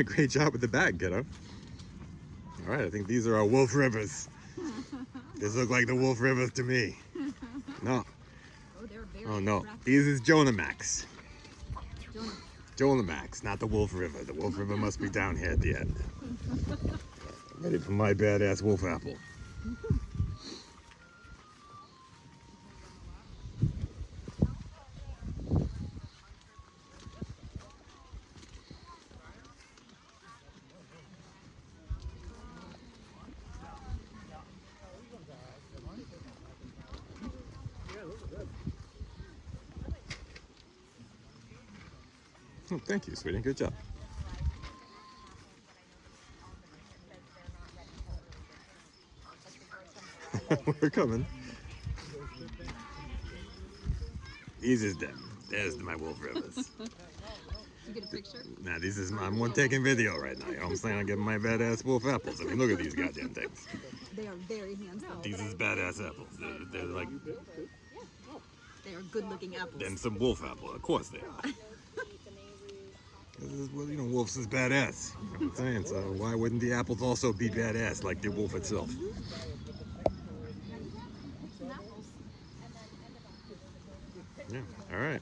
Great job with the bag, kiddo. All right, I think these are our Wolf Rivers. These look like the Wolf Rivers to me. No. Oh, they're very Oh no. attractive. These is Jonamax. Jonah. Jonamax, not the Wolf River. The Wolf River must be down here at the end. Ready for my badass wolf apple. Oh, thank you, sweetie. Good job. We're coming. These is them. There's my Wolf Rivers. You get a picture? Now, this is I'm one taking video right now. You know what I'm saying? I'm getting my badass wolf apples. I mean, look at these goddamn things. They are very handsome. These is badass apples. They're like They are good-looking apples. them some wolf apple. Of course they are. This is, well, you know, wolves is badass. You know what I'm saying? So why wouldn't the apples also be badass like the wolf itself? Yeah. All right.